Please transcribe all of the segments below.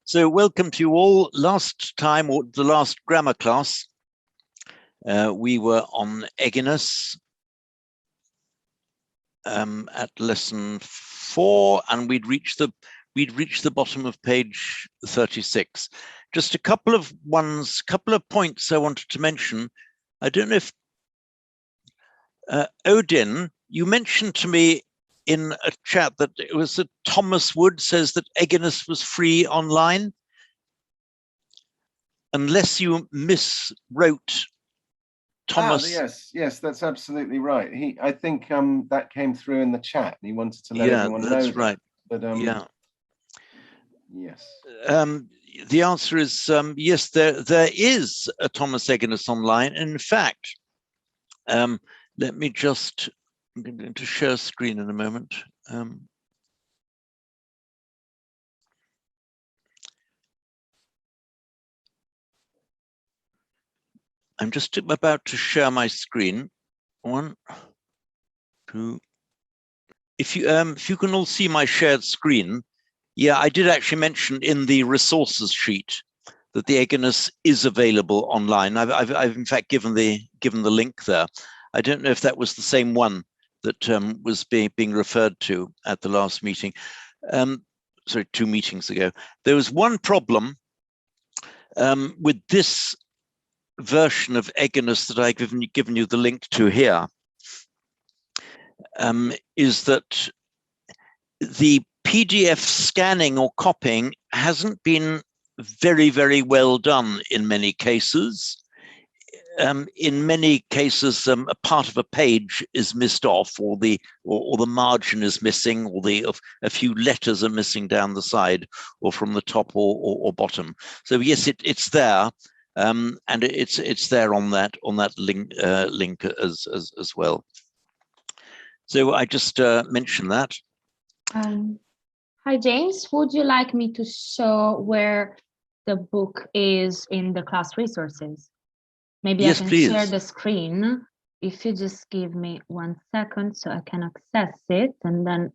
So welcome to you all. Last time, or the last grammar class, we were on egginess at lesson 4, and we'd reached the bottom of page 36. Just a couple of points I wanted to mention. I don't know if Odin, you mentioned to me in a chat that it was that Thomas Wood says that egginess was free online. Unless you miswrote Thomas. Yes, that's absolutely right. I think that came through in the chat. He wanted to let everyone know. That's right. But yeah. Yes. The answer is yes. There is a Thomas Egginess online. In fact, let me just. I'm going to share screen in a moment. I'm just about to share my screen. 1, 2. If you can all see my shared screen, yeah, I did actually mention in the resources sheet that the Egginess is available online. I've in fact given the link there. I don't know if that was the same one that was being referred to at the last meeting. Sorry, 2 meetings ago. There was one problem with this version of Egginess that I've given you the link to here, is that the PDF scanning or copying hasn't been very, very well done in many cases. In many cases, a part of a page is missed off, or the margin is missing, or a few letters are missing down the side, or from the top or bottom. So yes, it's there, and it's there on that link as well. So I just mentioned that. Hi James, would you like me to show where the book is in the class resources? Maybe yes, I can please. share the screen. If you just give me 1 second so I can access it, and then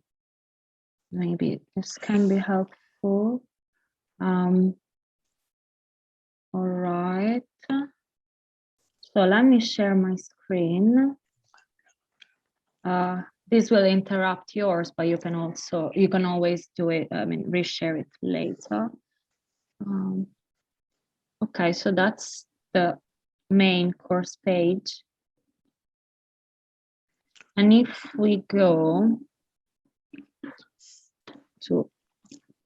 maybe this can be helpful. All right. So let me share my screen. This will interrupt yours, but you can always do it. I mean, reshare it later. Okay, so that's the main course page. And if we go to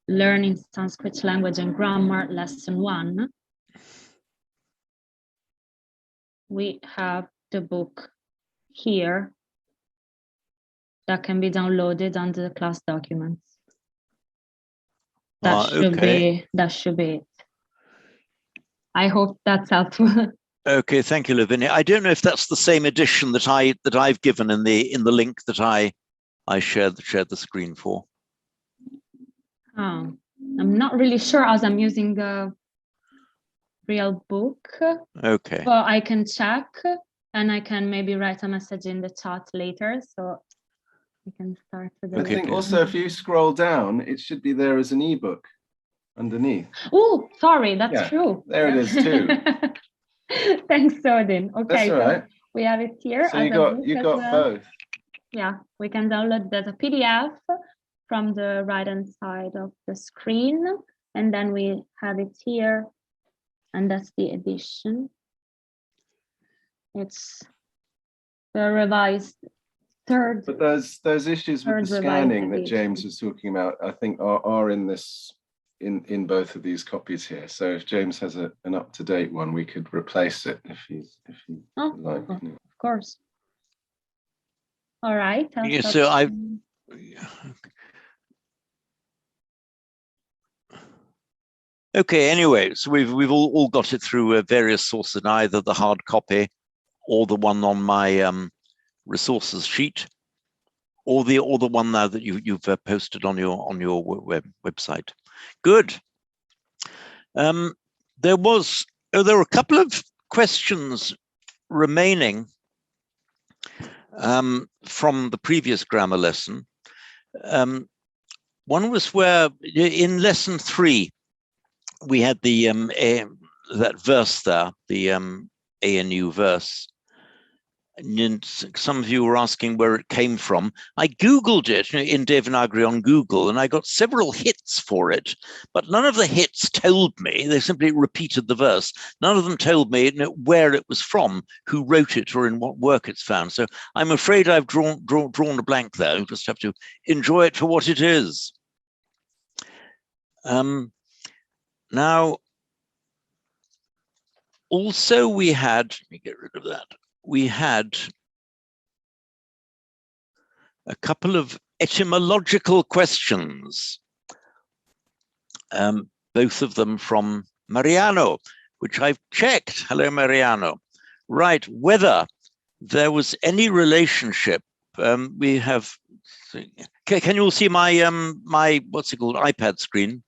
Learning Sanskrit Language and Grammar, lesson 1, we have the book here that can be downloaded under the class documents. That should be it. I hope that's helpful. Okay, thank you, Lavinia. I don't know if that's the same edition that I've given in the link that I shared the screen for. I'm not really sure, as I'm using a real book. Okay. But I can check, and I can maybe write a message in the chat later, so we can start with the. I think also if you scroll down, it should be there as an ebook underneath. Oh, sorry, that's true. There it is too. Thanks, Odin. Okay, that's all right. So we have it here. So you got both. Yeah, we can download that a PDF from the right-hand side of the screen, and then we have it here, and that's the edition. It's the revised third. But those issues with the scanning that James was talking about, I think are in this. In both of these copies here. So if James has an up-to-date one, we could replace it if he like. Of course. All right. Yeah, so okay, anyway, so we've all got it through various sources, either the hard copy or the one on my resources sheet, or the one now that you've posted on your website. Good. There were a couple of questions remaining from the previous grammar lesson. One was where in lesson 3, we had the that verse there, the ANU verse. And some of you were asking where it came from. I Googled it in Devanagari on Google, and I got several hits for it, but none of the hits told me. They simply repeated the verse. None of them told me where it was from, who wrote it, or in what work it's found. So I'm afraid I've drawn a blank there. You just have to enjoy it for what it is. Now, also we had, let me get rid of that. We had a couple of etymological questions, both of them from Mariano, which I've checked. Hello, Mariano. Right, whether there was any relationship. We have. Can you all see my my what's it called, iPad screen?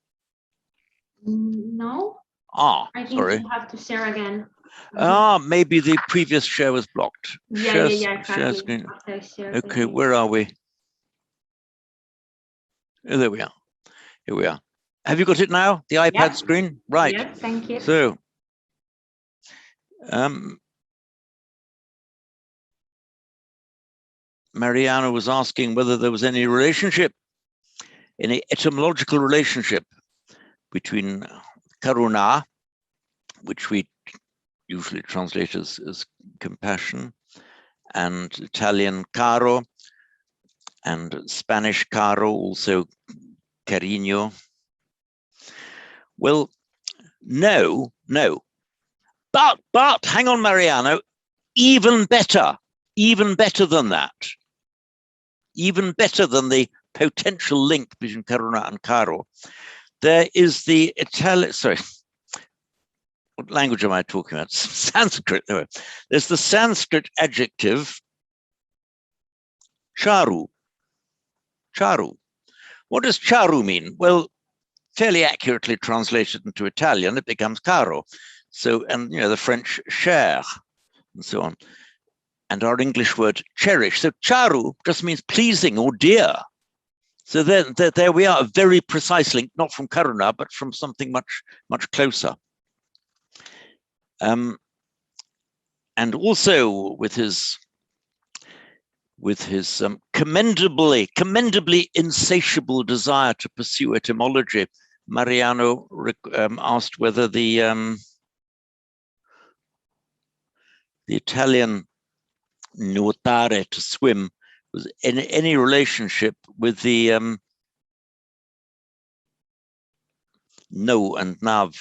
No. Ah, I think sorry. you have to share again. Ah, maybe the previous share was blocked. Yeah, exactly. Share screen. Share Okay, screen. where are we? Oh, there we are. Here we are. Have you got it now? The iPad screen? Right. Yes, thank you. So, Mariana was asking whether there was any relationship, any etymological relationship between karuna, which we usually translate as compassion, and Italian caro, and Spanish caro, also cariño. Well, no. But hang on, Mariano, even better than that. Even better than the potential link between karuna and caro. There is the Italian, sorry, what language am I talking about? Sanskrit. There's the Sanskrit adjective charu. Charu. What does charu mean? Well, fairly accurately translated into Italian, it becomes caro. So, and you know, the French cher, and so on. And our English word cherish. So charu just means pleasing or dear. So there we are, a very precise link, not from karuna, but from something much closer. And also with his commendably insatiable desire to pursue etymology, Mariano asked whether the Italian nuotare, to swim, was any relationship with the no and nav.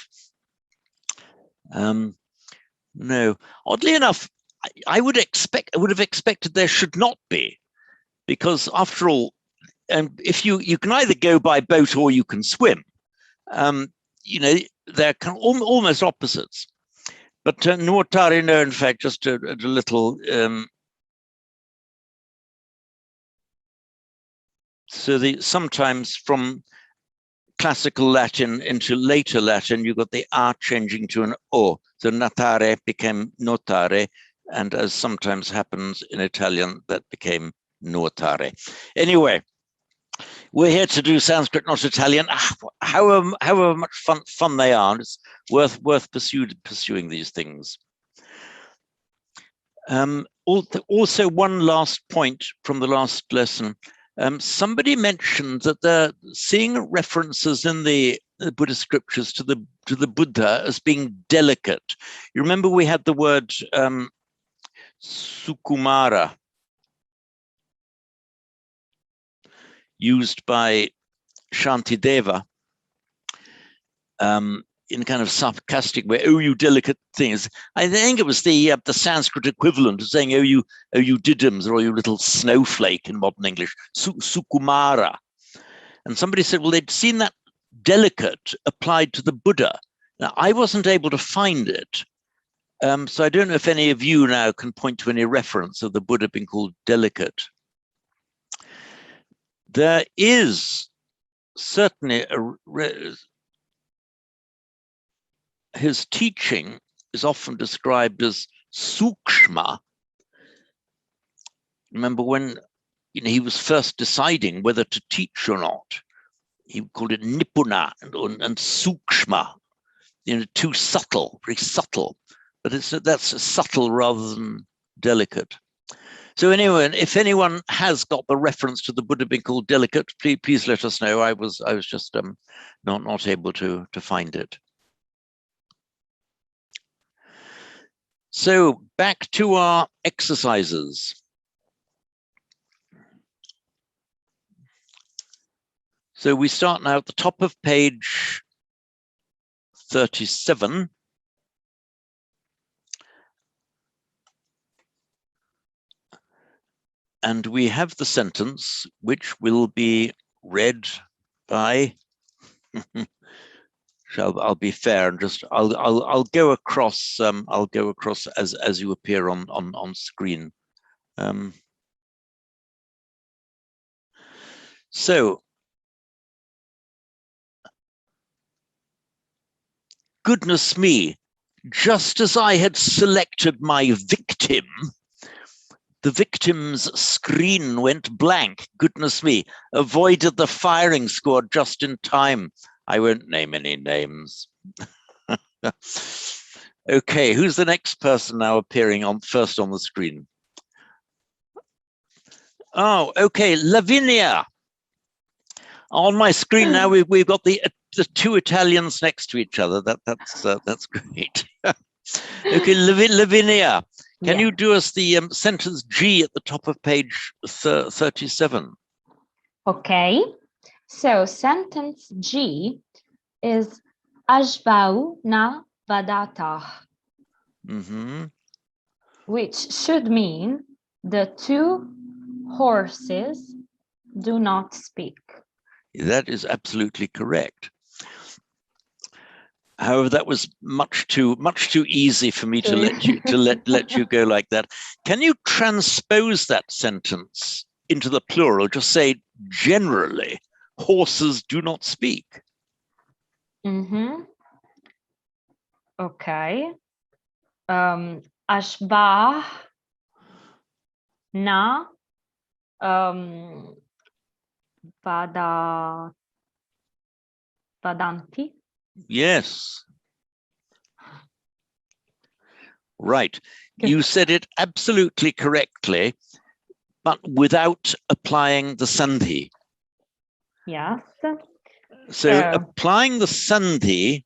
No, oddly enough, I would have expected there should not be, because after all, if you can either go by boat or you can swim, you know, they're kind of almost opposites. But nuotare, no, in fact, just a little. So sometimes from classical Latin into later Latin, you got the R changing to an O. So natare became notare, and as sometimes happens in Italian, that became nuotare. Anyway, we're here to do Sanskrit, not Italian. However much fun they are, it's worth pursuing these things. Also, one last point from the last lesson. Somebody mentioned that they're seeing references in the Buddhist scriptures to the Buddha as being delicate. You remember we had the word Sukumara used by Shantideva in a kind of sarcastic way. Oh, you delicate things. I think it was the Sanskrit equivalent of saying, oh, you diddums, or you little snowflake in modern English, Sukumara. And somebody said, well, they'd seen that delicate applied to the Buddha. Now, I wasn't able to find it. So I don't know if any of you now can point to any reference of the Buddha being called delicate. There is certainly his teaching is often described as sukshma. Remember when he was first deciding whether to teach or not, he called it nipuna and sukshma. too subtle, very subtle. But that's subtle rather than delicate. So anyway, if anyone has got the reference to the Buddha being called delicate, please let us know. I was just not able to find it. So back to our exercises. So we start now at the top of page 37. And we have the sentence, which will be read by, I'll be fair and just, I'll go across, as you appear on screen. So, goodness me, just as I had selected my victim, the victim's screen went blank. Goodness me, avoided the firing squad just in time. I won't name any names. Okay, who's the next person now appearing first on the screen? Oh, okay, Lavinia. On my screen now, we've got the two Italians next to each other. That's great. Okay, Lavinia. Can you do us the sentence G at the top of page 37? Okay, so sentence G is Ashvau na vadata, which should mean the two horses do not speak. That is absolutely correct. However, that was much too easy for me to let you go like that. Can you transpose that sentence into the plural? Just say generally, horses do not speak. Okay. Ashbah na vadanti. Yes. Right. You said it absolutely correctly, but without applying the sandhi. Yes. So applying the sandhi,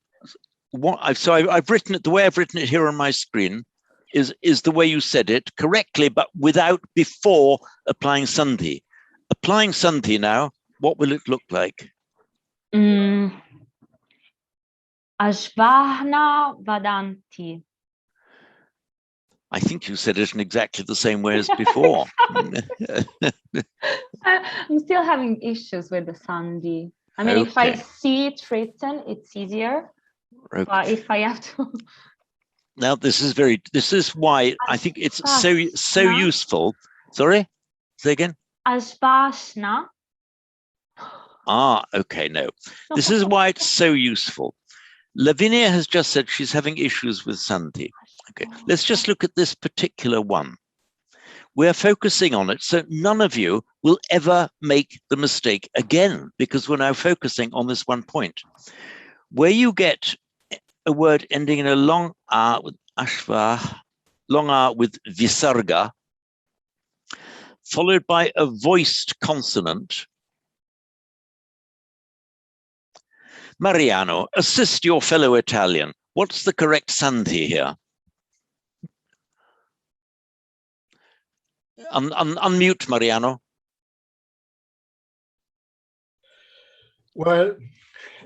I've written it, the way I've written it here on my screen is the way you said it correctly, but before applying sandhi. Applying sandhi now, what will it look like? Ashvahna vadanti. I think you said it in exactly the same way as before. I'm still having issues with the sandhi. I mean, if I see it written, it's easier. Okay. But if I have to... Now, this is why I think it's so useful. Sorry? Say again? Ashvashna. Ah, okay, no. This is why it's so useful. Lavinia has just said she's having issues with sandhi. Okay, let's just look at this particular one. We're focusing on it, so none of you will ever make the mistake again, because we're now focusing on this one point. Where you get a word ending in a long R with ashva, long R with visarga, followed by a voiced consonant. Mariano, assist your fellow Italian. What's the correct sandhi here? Unmute, Mariano. Well,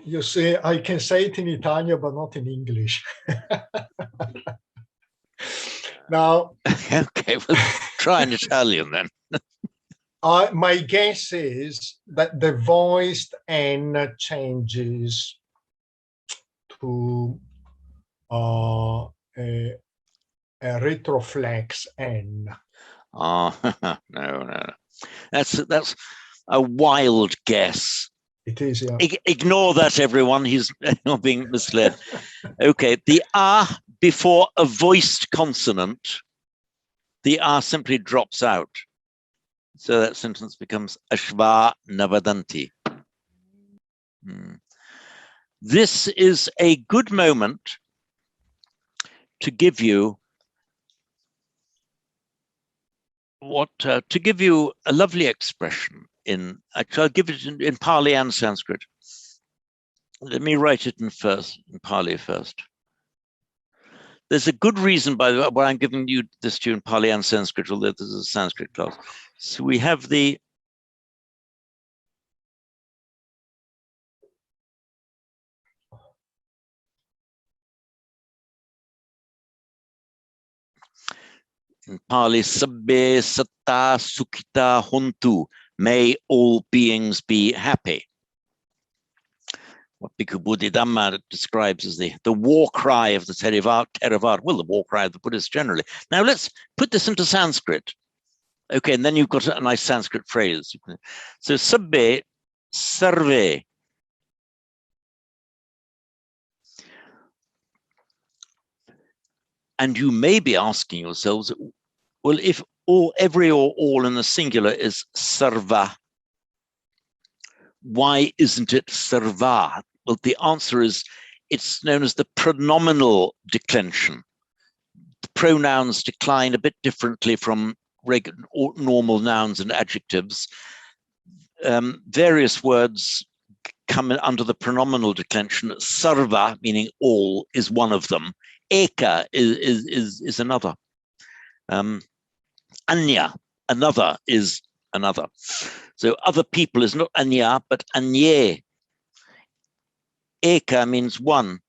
you see, I can say it in Italian, but not in English. Now, okay, well, try in Italian then. My guess is that the voiced N changes to a retroflex N. Oh, no. That's a wild guess. It is, yeah. Ignore that, everyone. He's not being misled. Okay, the R before a voiced consonant, the R simply drops out. So that sentence becomes Ashva Navadanti. This is a good moment to give you to give you a lovely expression in, actually I'll give it in Pali and Sanskrit. Let me write it in Pali first. There's a good reason, by the way, why I'm giving you this to you in Pali and Sanskrit, although this is a Sanskrit class. So we have the in Pali, sabbe satta sukhita hontu, may all beings be happy. What Bhikkhu Bodhidhamma describes as the war cry of the Theravada, well, the war cry of the Buddhists generally. Now let's put this into Sanskrit. Okay, and then you've got a nice Sanskrit phrase. So sabbe, sarve. And you may be asking yourselves, well, if every or all in the singular is sarva, why isn't it sarva? Well, the answer is it's known as the pronominal declension. The pronouns decline a bit differently from normal nouns and adjectives. Various words come under the pronominal declension. Sarva, meaning all, is one of them. Eka is another. Anya, another, is another. So other people is not anya, but anye. Eka means one.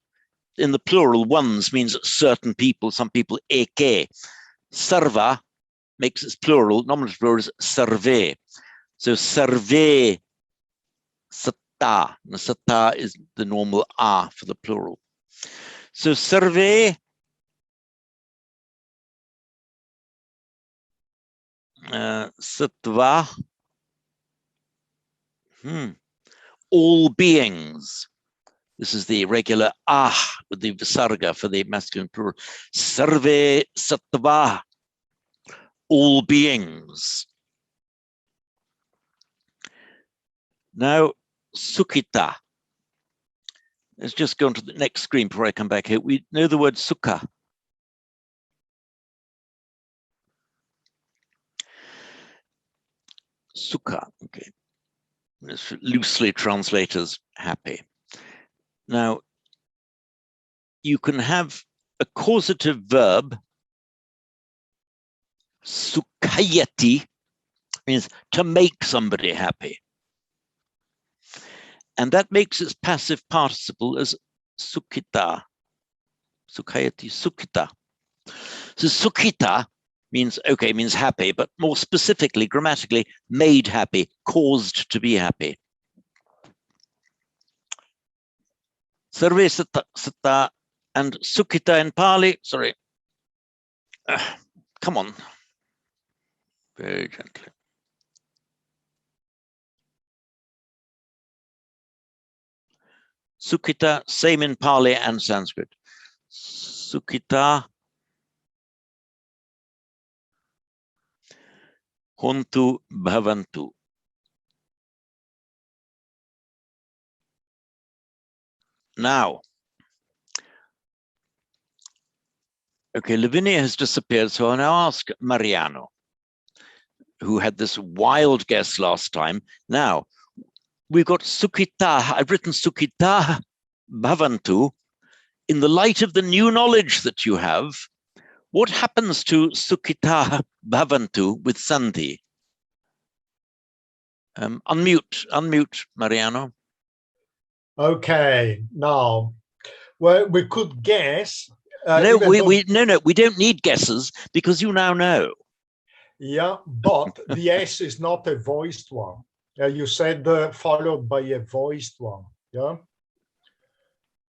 In the plural, ones means certain people, some people, eke. Sarva makes its plural, nominative plural is sarve. So sarve satta. And satta is the normal a for the plural. So sarve sattva, all beings. This is the regular with the visarga for the masculine plural. Sarve sattva, all beings. Now, sukhita. Let's just go on to the next screen before I come back here. We know the word sukha. Sukha, okay. It's loosely translated as happy. Now, you can have a causative verb, sukhayati, means to make somebody happy. And that makes its passive participle as sukhita. Sukhayati, sukhita. So sukhita means, okay, means happy, but more specifically, grammatically, made happy, caused to be happy. Sarve satta and sukhita in Pali, sorry. Come on. Very gently. Sukhita, same in Pali and Sanskrit. Sukhita hontu bhavantu. Now, okay, Lavinia has disappeared, so I'll now ask Mariano, who had this wild guess last time. Now, we've got sukhita. I've written sukhita bhavantu. In the light of the new knowledge that you have, what happens to sukhita bhavantu with sandhi? Unmute, Mariano. Okay, now, well, we could guess. No, we don't need guesses because you now know. Yeah, but the S is not a voiced one. You said followed by a voiced one. Yeah.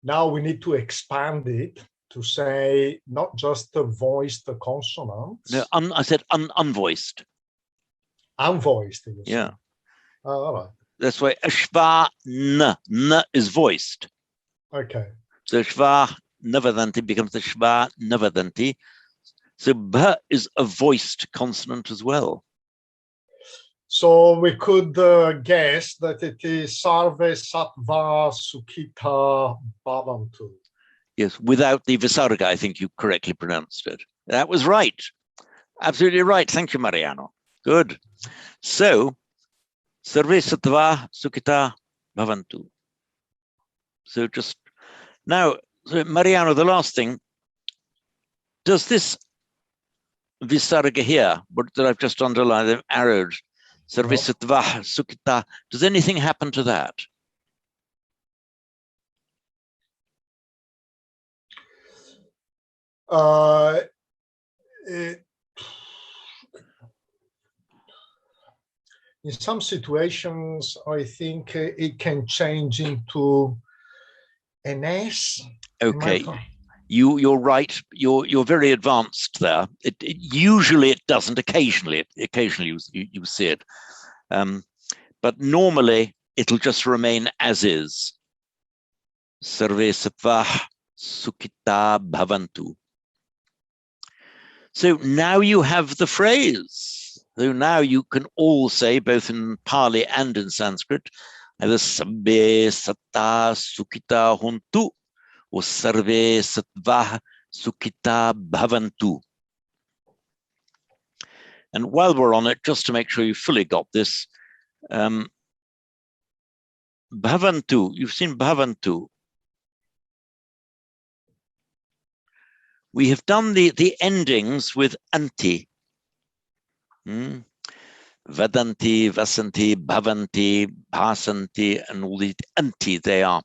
Now we need to expand it to say not just the voiced consonants. No, I said unvoiced. Unvoiced. Yeah. Oh, all right. That's why ashva n is voiced. Okay. So shva navadanti becomes the shva navadanti. So bh is a voiced consonant as well. So we could guess that it is Sarve Sattva Sukhita Bhavantu. Yes, without the visarga, I think you correctly pronounced it. That was right. Absolutely right. Thank you, Mariano. Good. So, Sarve Sattva Sukhita Bhavantu. So just now, so Mariano, the last thing, does this visarga here, but that I've just underlined, the arrowed, Sarve Sattva Sukhita, does anything happen to that? In some situations, I think it can change into an S. Okay, you're right. You're very advanced there. Usually it doesn't. Occasionally you see it, but normally it'll just remain as is. Sarve Sattva Sukhita Bhavantu. So now you have the phrase. So now you can all say, both in Pali and in Sanskrit, either Sabbe Satta Sukhita Huntu or Sarve Sattva Sukhita Bhavantu. And while we're on it, just to make sure you fully got this, Bhavantu, you've seen Bhavantu. We have done the endings with anti. Vadanti, vasanti, bhavanti, bhasanti, and all the anti they are.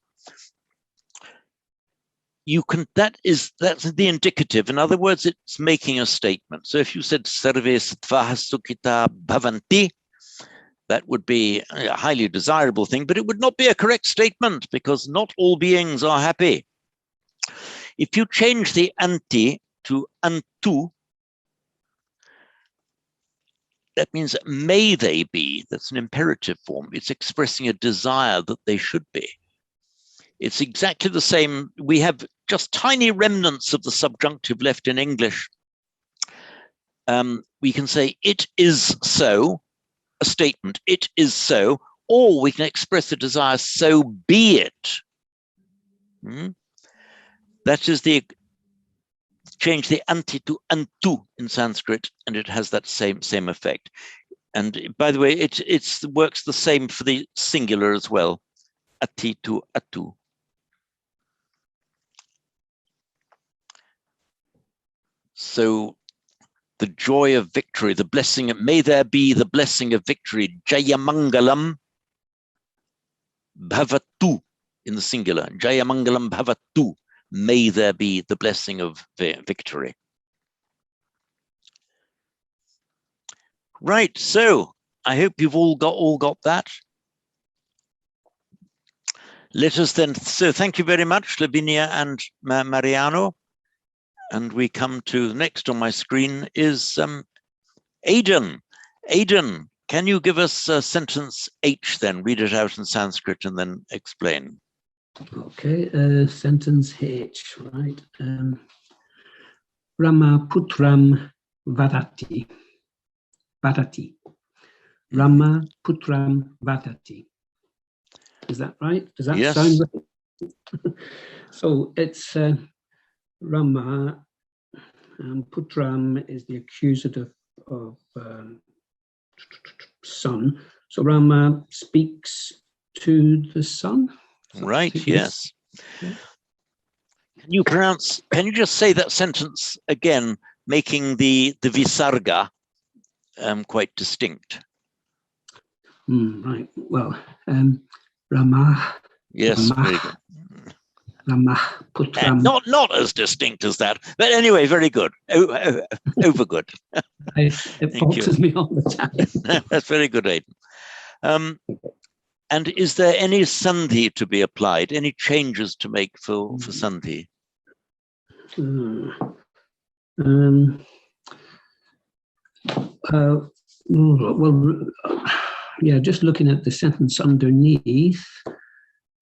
You can, that's the indicative. In other words, it's making a statement. So if you said Sarve Sattva Sukhita Bhavanti, that would be a highly desirable thing, but it would not be a correct statement because not all beings are happy. If you change the anti to antu, that means may they be. That's an imperative form. It's expressing a desire that they should be. It's exactly the same. We have just tiny remnants of the subjunctive left in English. We can say it is so, a statement, it is so, or we can express the desire, so be it. That is the change the anti to antu in Sanskrit, and it has that same effect. And by the way, it works the same for the singular as well, ati to atu. So the joy of victory, the blessing, may there be the blessing of victory, Jayamangalam Bhavatu in the singular, Jayamangalam Bhavatu. May there be the blessing of victory. Right, so I hope you've all got that. Let us then, so thank you very much, Lavinia and Mariano. And we come to, next on my screen is Aidan. Aidan, can you give us sentence H then, read it out in Sanskrit and then explain. Okay, sentence H, right? Rama Putram Vadati. Vadati. Rama Putram Vadati. Is that right? Does that sound right? So it's Rama, and Putram is the accusative of son. So Rama speaks to the son. Right, yes. Yeah. Can you just say that sentence again, making the visarga quite distinct? Right, well, Rama. Yes, Rama, very good. Rama Putram. Not as distinct as that, but anyway, very good. Over good. It falters me all the time. That's very good, Aidan. And is there any sandhi to be applied? Any changes to make for sandhi? Well, yeah, just looking at the sentence underneath,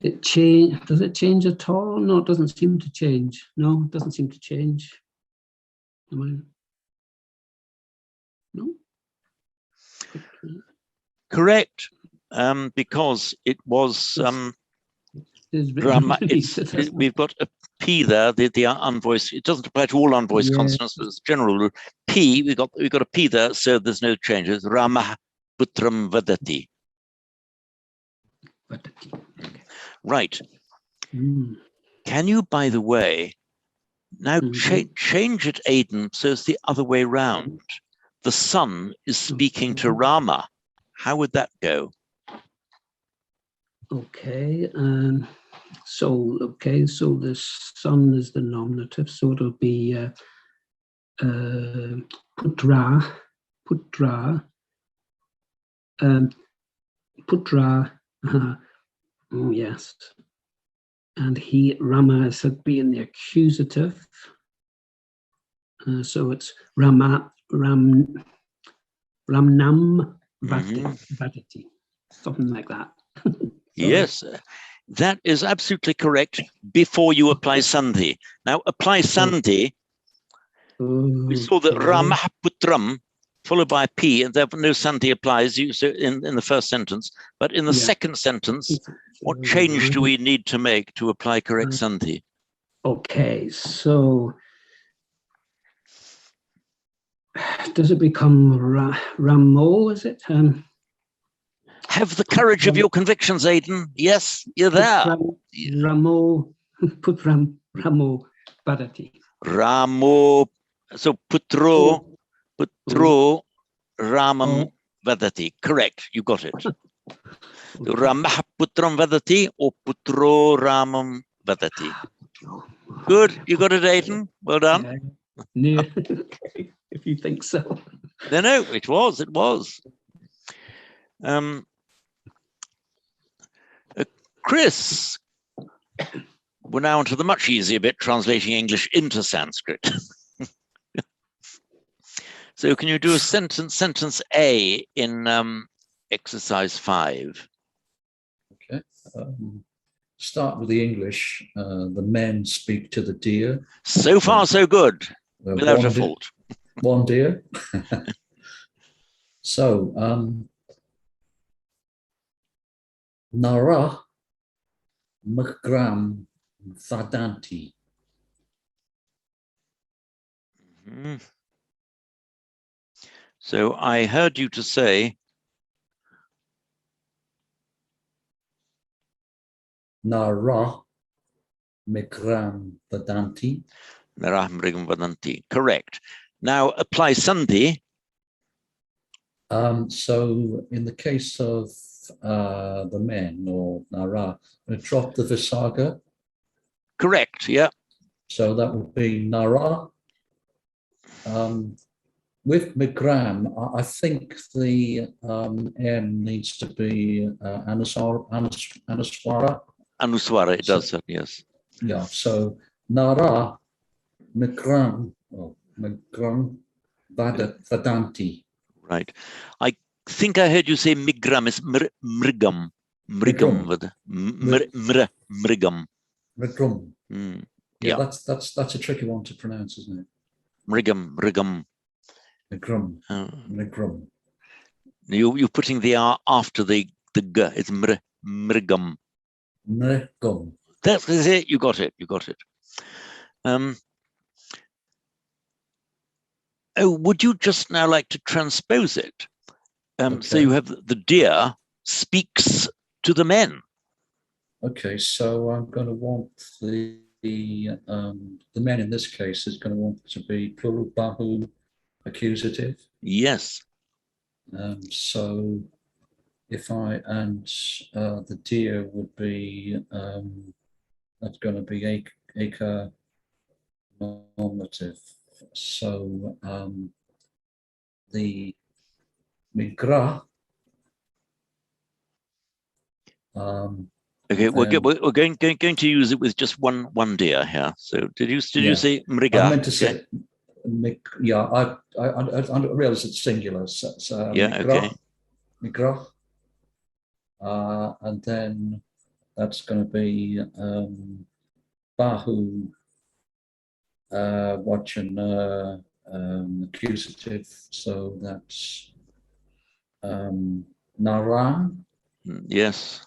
does it change at all? No, it doesn't seem to change. No, it doesn't seem to change. No? Correct, because it was we've got a P there, the unvoiced. It doesn't apply to all unvoiced consonants, but it's general rule. P, we got a P there, so there's no changes. Rama putram vadati. Right. Can you, by the way, now change it, Aidan, so it's the other way round? The son is speaking to Rama. How would that go? Okay. So the son is the nominative, so it'll be putra, oh yes, and Rama should be in the accusative, so it's Ramnam Vadati, something like that. Yes, that is absolutely correct. Before you apply sandhi. Now apply sandhi. We saw that Ramaputram followed by P, and therefore no sandhi applies. So in the first sentence, but in the second sentence, what change do we need to make to apply correct sandhi? Okay, so does it become Ramo? Is it? Have the courage of your convictions, Aidan. Yes, you're there. Ramo Vadati. Ramo. So putro Ramam Vadati. Correct, you got it. Ramah Putram Vadati or Putro Ramam Vadati. Good, you got it, Aidan. Well done. Yeah. Okay, if you think so. No, it was. Chris, we're now onto the much easier bit, translating English into Sanskrit. So can you do a sentence A in exercise 5? Okay. Start with the English. The men speak to the deer. So far, so good. Without a fault. One deer. So, Nara Mukram Vadanti. So I heard you to say Nara Mikram Vadanti. Nara Mrigam Vadanti. Correct. Now apply sandhi. So in the case of the men or Nara, we drop the Visaga. Correct, yeah. So that would be Nara. With Migram, I think the M needs to be Anuswara. Anuswara, it does, yes. Yeah, so Nara Migram, Migram Vadanti. Right. I think I heard you say Migram is Mrigam. Mrigam. Mrigam. Mrigam. Yeah, that's a tricky one to pronounce, isn't it? Mrigam. Mrigam. Mrigam. You're putting the R after the G. It's Mrigam. Mrigam. That's it. You got it. Would you just now like to transpose it? Okay. So you have the deer speaks to the men. Okay, so I'm going to want the men in this case is going to want to be plural bahu accusative. Yes. So if the deer would be that's going to be eka nominative. So the migra. Okay, we're going to use it with just one deer here. So did you say mriga? I meant to say, I realize it's singular. So yeah, migra, okay. Migra, and then that's going to be bahu, watching accusative. So that's naran. Yes.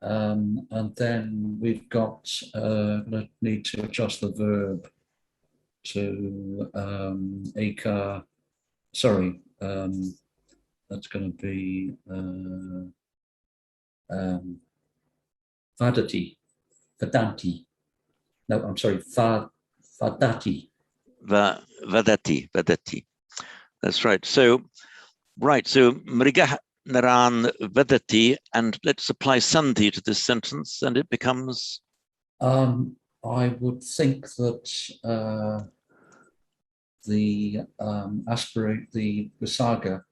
And then we've got, need to adjust the verb to eka, sorry, that's going to be vadati, vadanti. No, I'm sorry, vadati. Vadati. That's right. So, mriga naran vadati, and let's apply sandhi to this sentence, and it becomes. I would think that the aspirate, the visaga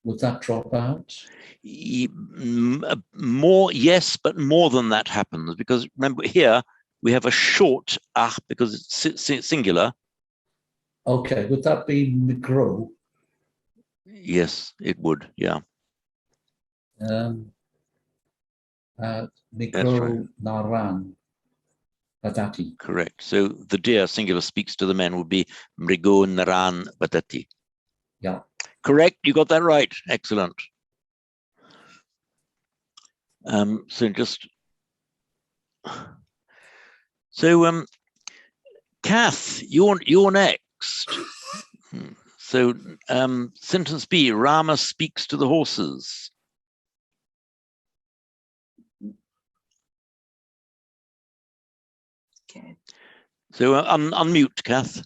would that drop out? More, yes, but more than that happens, because remember here we have a short ah because it's singular. Okay, would that be migro? Yes, it would. Yeah. Migro right. naran vadati. Correct. So the deer singular speaks to the men would be mrigo naran vadati. Yeah. Correct. You got that right. Excellent. Kath, you're next. So sentence B, Rama speaks to the horses. Okay. So unmute, Kath.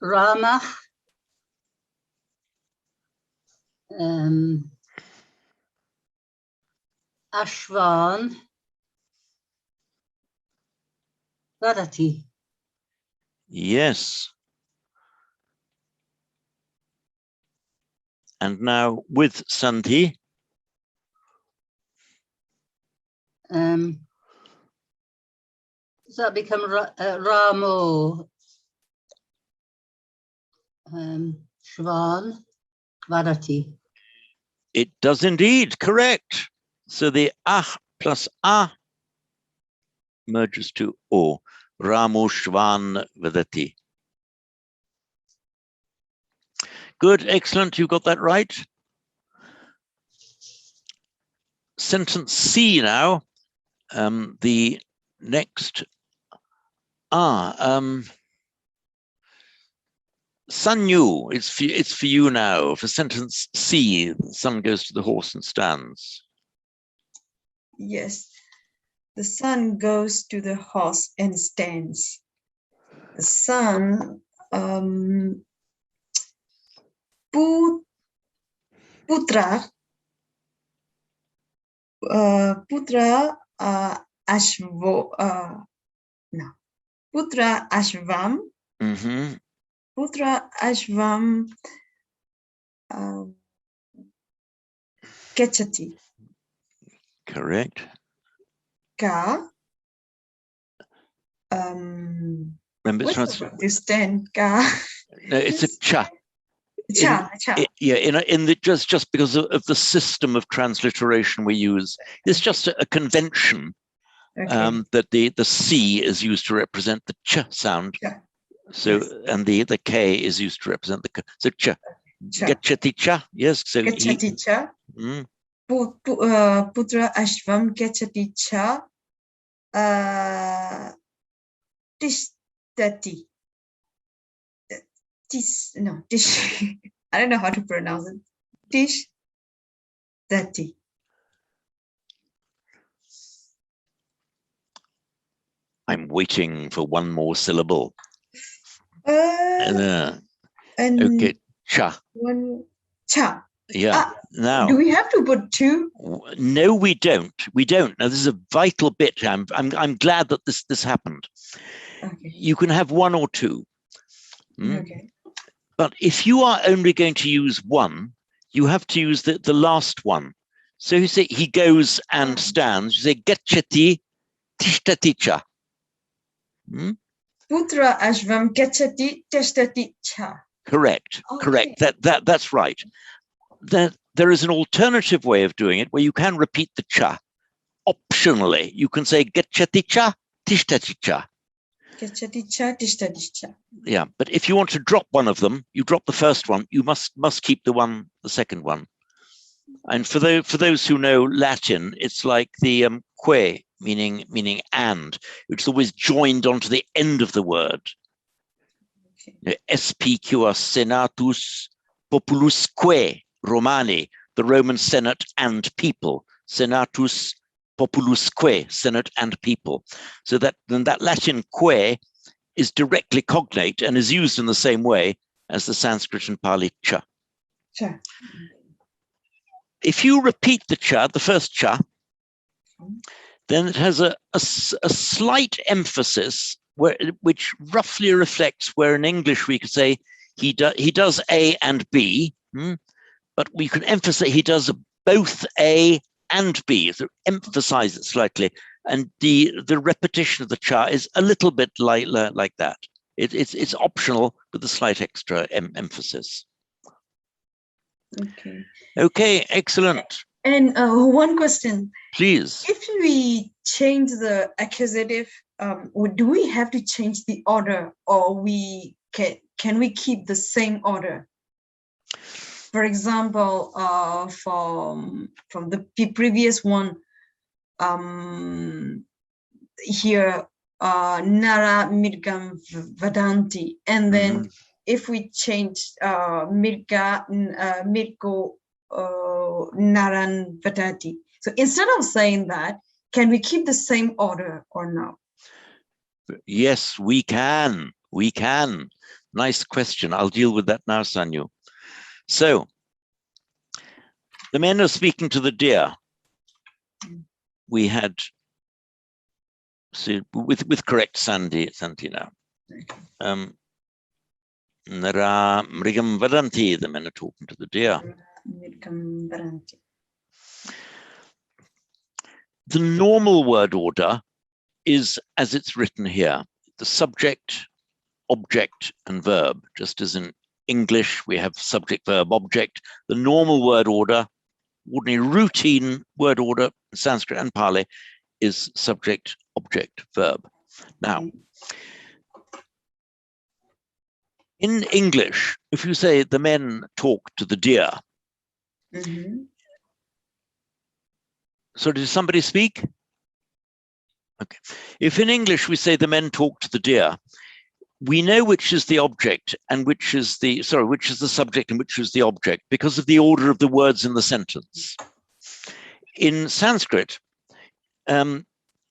Rama Ashvan Vadati. Yes. And now with Sandhi. Does that become Ramo Shvan Vadati? It does indeed, correct. So the ah plus ah merges to o. Ramo Shvan Vadati. Good, excellent, you got that right. Sentence C now. The next Sanyu, it's for you now. For sentence C, the son goes to the horse and stands. Yes, the son goes to the horse and stands. The son, putra ashvo, no, putra ashvam. Mm-hmm. Putra ashvam gachati. Correct. Ka. Remember, it's what's the word to stand? Ka. No, it's a cha. Cha. Yeah, in the just because of the system of transliteration we use, it's just a convention. Okay. That the C is used to represent the ch sound. Yeah. So Yes. and the K is used to represent the k. So cha. Gachati cha. Yes. So Gachati cha. Putra ashvam gachati cha. Tishtati. Tish. I don't know how to pronounce it. Tishtati. I'm waiting for one more syllable. And okay, cha. One cha. Yeah. Now, do we have to put two? No, we don't. We don't. Now, this is a vital bit. I'm glad that this happened. Okay. You can have one or two. Okay. But if you are only going to use one, you have to use the last one. So you say he goes and stands. You say gachati tishtati cha. Putra ashvam gachati tishtati cha. Correct. Okay. Correct. That's right. There is an alternative way of doing it where you can repeat the cha. Optionally, you can say gachati cha tishtati cha. Gachati cha, tishtati cha. Yeah, but if you want to drop one of them, you drop the first one. You must keep the second one. And for those who know Latin, it's like the que, meaning and, which is always joined onto the end of the word. Okay. SPQS senatus populusque Romani, the Roman Senate and people. Senatus populusque, Senate and people. So that Latin que is directly cognate and is used in the same way as the Sanskrit and Pali cha. Cha. If you repeat the cha, the first cha, then it has a slight emphasis which roughly reflects where in English we could say he does A and B, but we can emphasize he does both A and B, so emphasize it slightly, and the repetition of the cha is a little bit like that. It's optional with a slight extra emphasis. Okay. Okay, excellent. And one question. Please. If we change the accusative, do we have to change the order, or can we keep the same order? For example, from the previous one, here, Nara Mirgam Vadanti, and then if we change Mirga Mirko Naran Vadati. So instead of saying that, can we keep the same order or not? Yes, we can. We can. Nice question. I'll deal with that now, Sanyu. So, the men are speaking to the deer. We had, so with correct Santi now. Nara Mrigam Vadanti, the men are talking to the deer. The normal word order is as it's written here, the subject, object, and verb, just as in English, we have subject, verb, object. The normal word order, ordinary routine word order in Sanskrit and Pali is subject, object, verb. Now, in English, if you say the men talk to the deer, so did somebody speak? Okay. If in English we say the men talk to the deer, we know which is the object and which is the subject and which is the object because of the order of the words in the sentence. In Sanskrit,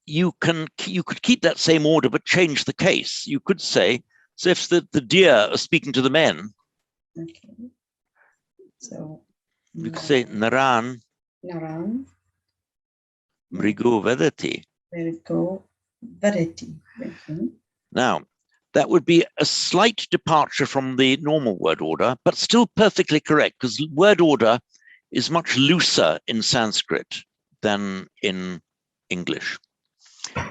you could keep that same order but change the case. You could say, so if the deer are speaking to the men, so you could say Naran Mrigo Vedati. Now, that would be a slight departure from the normal word order, but still perfectly correct, because word order is much looser in Sanskrit than in English.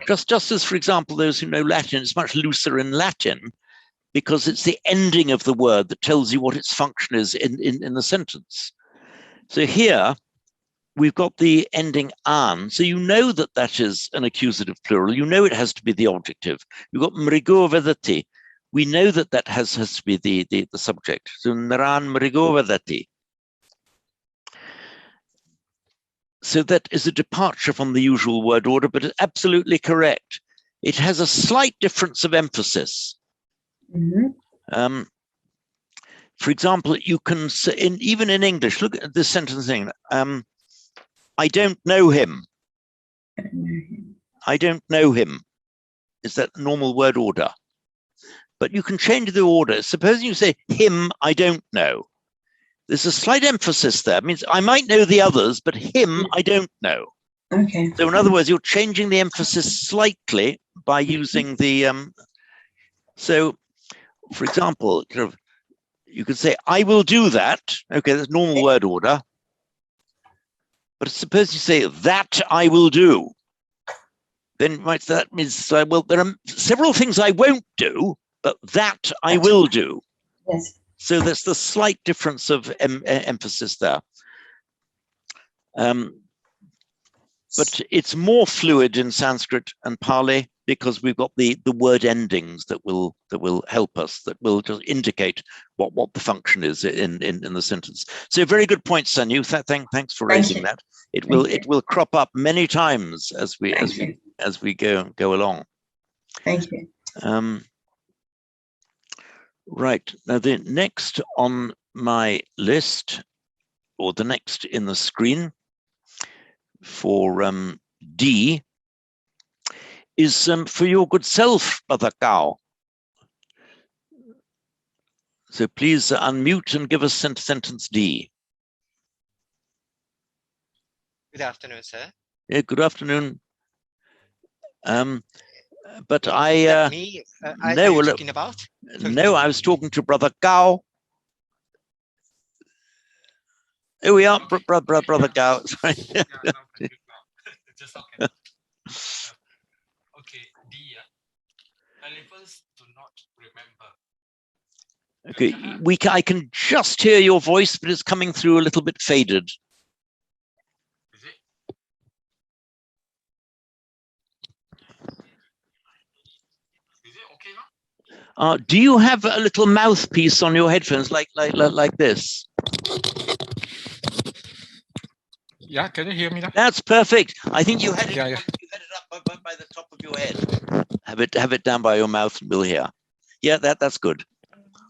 Just as, for example, those who know Latin, it's much looser in Latin, because it's the ending of the word that tells you what its function is in the sentence. So here, we've got the ending an, so you know that that is an accusative plural. You know it has to be the objective. You've got mrigo vedati. We know that that has to be the subject. So naran mrigo vedati. So that is a departure from the usual word order, but it's absolutely correct. It has a slight difference of emphasis. For example, you can say, even in English, look at this sentence thing. I don't know him. I don't know him. Is that normal word order? But you can change the order. Suppose you say him, I don't know. There's a slight emphasis there. It means I might know the others, but him, I don't know. Okay. So in other words, you're changing the emphasis slightly by using the, so for example, you could say, I will do that. Okay, that's normal word order. But suppose you say, that I will do. Then that means, well, there are several things I won't do, but that I will do. Yes. So there's the slight difference of emphasis there. But it's more fluid in Sanskrit and Pali. because we've got the word endings that will help us, that will just indicate what the function is in the sentence. So very good point, Sanyu. Thanks for raising that. It will crop up many times as we go along. Thank you. Right, now the next on my list, or the next in the screen for D, is for your good self, Brother Gao. So please unmute and give us sentence D. Good afternoon, sir. Yeah, good afternoon. But Is I that me? Are you talking about? No, I was talking to Brother Gao. Here we are, Brother Gao. Sorry. Just okay. Okay, D. Elephants do not remember. Okay, I can just hear your voice, but it's coming through a little bit faded. Is it? Is it okay now? Do you have a little mouthpiece on your headphones like this? Yeah, can you hear me now? That's perfect. I think you had it. Yeah. You had it up by the top of your head. Have it down by your mouth, and we'll hear. Yeah, that's good.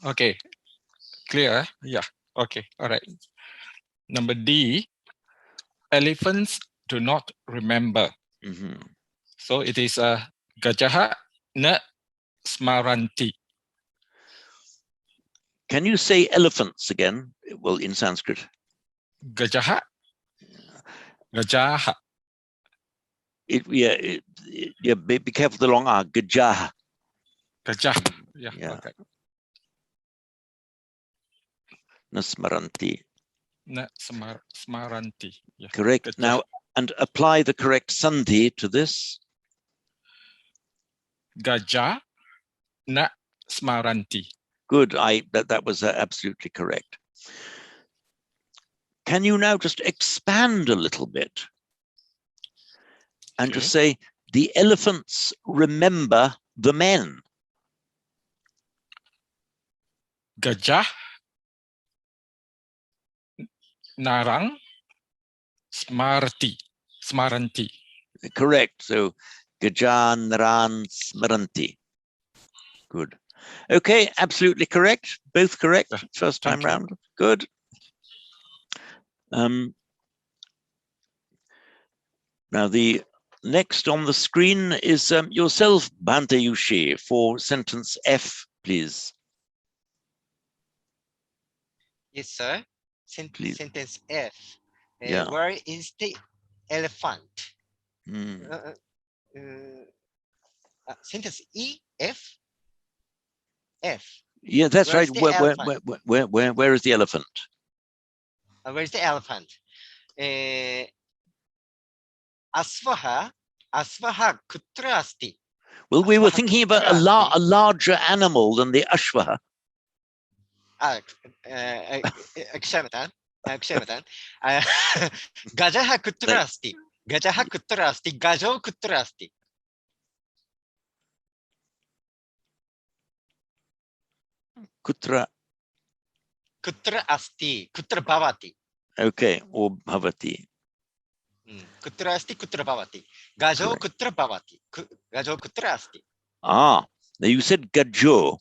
Okay, clear. Yeah. Okay. All right. Number D. Elephants do not remember. Mm-hmm. So it is Gajaha na smaranti. Can you say elephants again? Well, in Sanskrit. Gajaha. Gajaha. Be careful of the long R. Gajah. Gajah. Yeah. Okay. Nasmaranti. Na smaranti. Yeah. Correct. Gajah. Now, and apply the correct sandhi to this. Gajah na smaranti. Good. That was absolutely correct. Can you now just expand a little bit and just say, the elephants remember the men? Gajah narang smaranti. Correct. So Gajan Ran Smaranti. Good. Okay, absolutely correct. Both correct. First time round. Good. Now the next on the screen is yourself, Bhante Yushi, for sentence F, please. Yes, sir. Please. Sentence F. Yeah. Where is the elephant? Sentence E, F. F. Yeah, that's Where right. is the elephant? Where is the elephant? Where's the elephant? Asvaha kutra asti. Well, we were thinking about a larger animal than the ashvaha. Kshamatan. Gajaha kutra asti. Gajaha kutra asti. Gajo kutra asti. Kutra asti. Kutra bhavati. Okay, or bhavati. Kutra asti, kutra bhavati. Gajo kutra bhavati. Gajo kutra asti. Now you said gajo.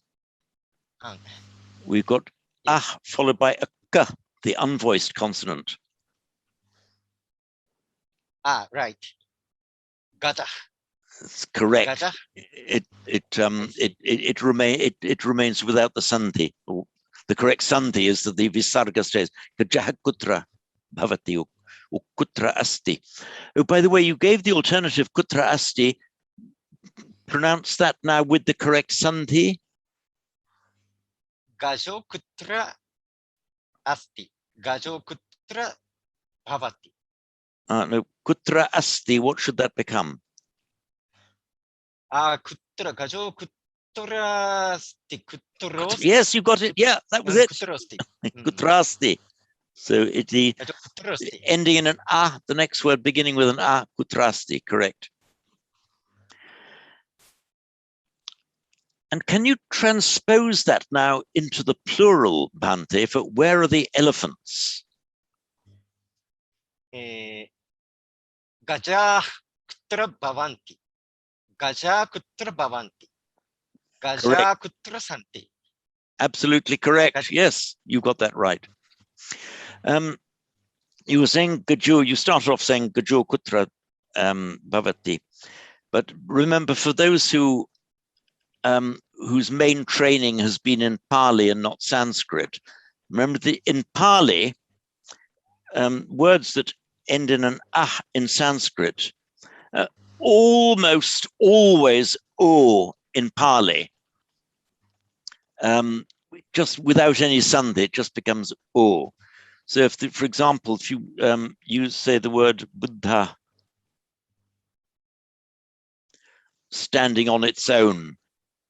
We've got followed by a k, the unvoiced consonant. Right. Gaja. That's correct. Gaja. It remains without the sandhi. The correct sandhi is that the visarga stays. Gajaha kutra bhavati or kutra asti. Oh, by the way, you gave the alternative kutra asti. Pronounce that now with the correct sandhi. Gajo kutra asti. Gajo kutra bhavati. No, kutra asti. What should that become? Kutra. Gajo kutra asti. Kutrosti. Yes, you got it. Yeah, that was it. Kutrosti. Kutrasti. So it's the ending in an the next word beginning with an kutrasti, correct. And can you transpose that now into the plural, Bhante, for where are the elephants? Gaja kutra bhavanti. Gaja kutra bhavanti. Gaja kutra santi. Absolutely correct. Yes, you got that right. You were saying Gajo, you started off saying Gajo kutra bhavati. But remember, for those who whose main training has been in Pali and not Sanskrit, remember in Pali, words that end in an ah in Sanskrit, almost always o in Pali. Just without any sandhi, it just becomes o. So if, for example, if you say the word Buddha standing on its own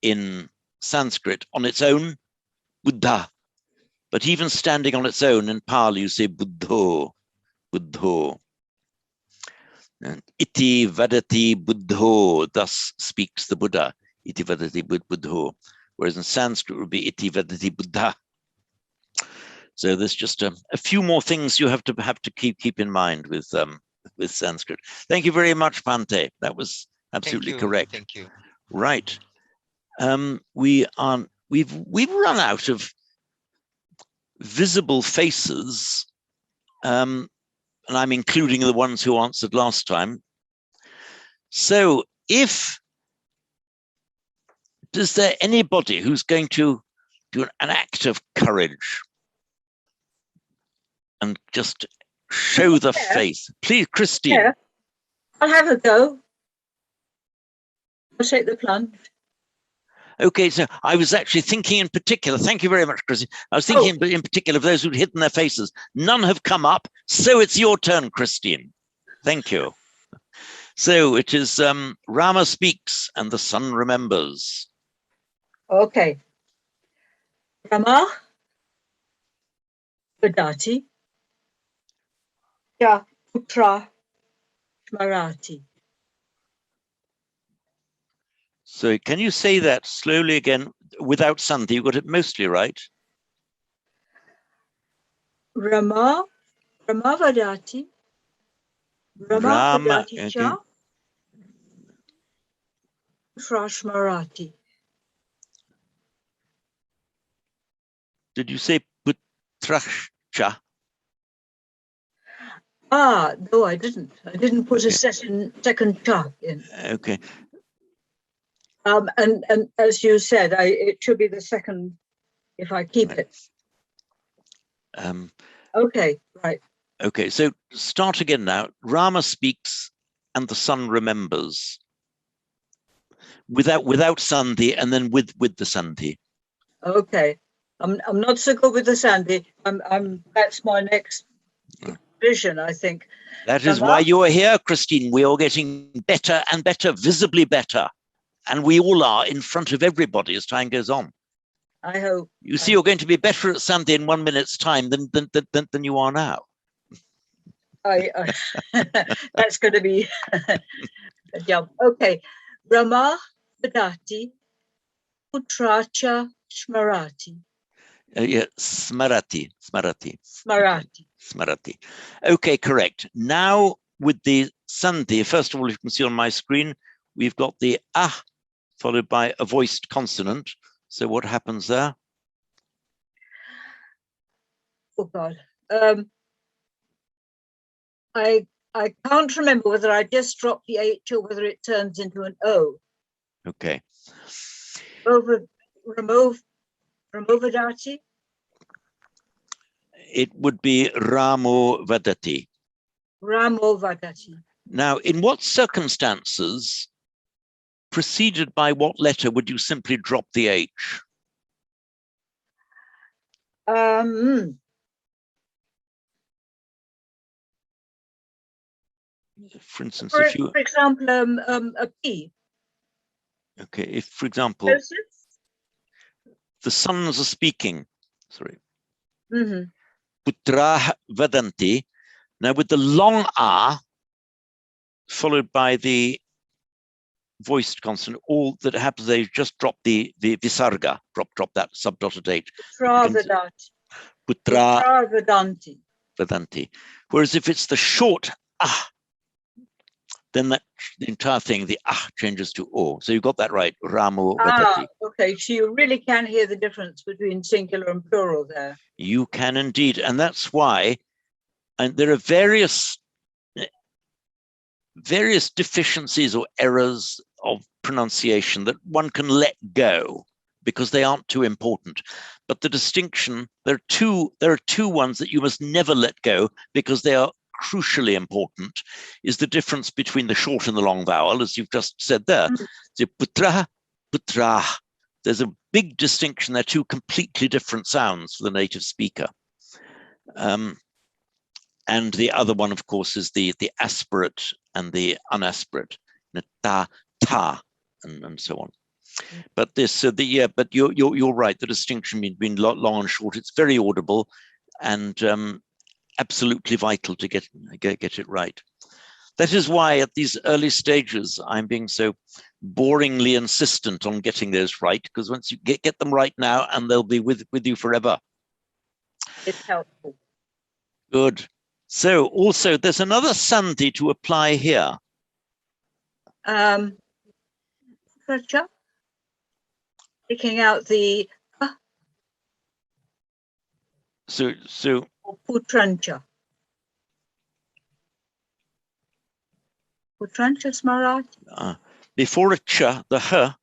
in Sanskrit, on its own, Buddha. But even standing on its own in Pali, you say Buddho, Buddho. And iti vadati Buddho, thus speaks the Buddha. Iti vadati Buddho. Whereas in Sanskrit it would be iti vadati Buddha. So there's just a few more things you have to keep in mind with Sanskrit. Thank you very much, Bhante. That was absolutely correct. Thank you. Right. We've run out of visible faces, and I'm including the ones who answered last time. So is there anybody who's going to do an act of courage and just show the face? Please, Christine. Yeah, I'll have a go. I'll take the plunge. Okay, so I was actually thinking in particular, thank you very much, Christine. I was thinking in particular of those who'd hidden their faces. None have come up, so it's your turn, Christine. Thank you. So it is Rama speaks and the sun remembers. Okay. Rama Vadati Ya Putra Smarati. So can you say that slowly again without sandhi? You got it mostly right. Rama Vadati Rama Vadati Cha Putra Smarati. Did you say putracha? No, I didn't. I didn't put a second cha in. Okay. And as you said, it should be the second if I keep it. Okay, right. Okay, so start again now. Rama speaks and the sun remembers. Without sandhi and then with the sandhi. Okay. I'm not so good with the sandhi. That's my next vision, I think. That is why you are here, Christine. We are getting better and better, visibly better. And we all are in front of everybody as time goes on. I hope. You see, you're going to be better at sandhi in 1 minute's time than you are now. That's going to be a jump. Okay. Rama Vadati Putracha Smarati. Yeah, smarati. Okay, correct. Now with the sandhi, first of all, you can see on my screen, we've got the ah followed by a voiced consonant. So what happens there? Oh God. I can't remember whether I just dropped the H or whether it turns into an O. Okay. Ramovadati? It would be Ramo Vadati. Ramo Vadati. Now, in what circumstances, preceded by what letter would you simply drop the H? For instance, for example, a P. Okay, if, for example, the sons are speaking, sorry. Putra Vadanti. Now with the long R followed by the voiced consonant, all that happens, they just drop the visarga, drop that subdotted H. Putra Vedanti. Whereas if it's the short ah, then the entire thing, the ah changes to o. So you got that right, Ramo Vedati. Okay, so you really can hear the difference between singular and plural there. You can indeed, and that's why, and there are various deficiencies or errors of pronunciation that one can let go because they aren't too important. But the distinction, there are two ones that you must never let go because they are crucially important, is the difference between the short and the long vowel, as you've just said there. So putra, putra. There's a big distinction. They're two completely different sounds for the native speaker. And the other one, of course, is the aspirate and the unaspirate, ta, ta, and so on. But this, but you're right. The distinction between long and short, it's very audible, and absolutely vital to get it right. That is why at these early stages, I'm being so boringly insistent on getting those right, because once you get them right now, and they'll be with you forever. It's helpful. Good. So also there's another sandhi to apply here. Taking out the So putrancha. Putrancha Smarati. Before a cha, the h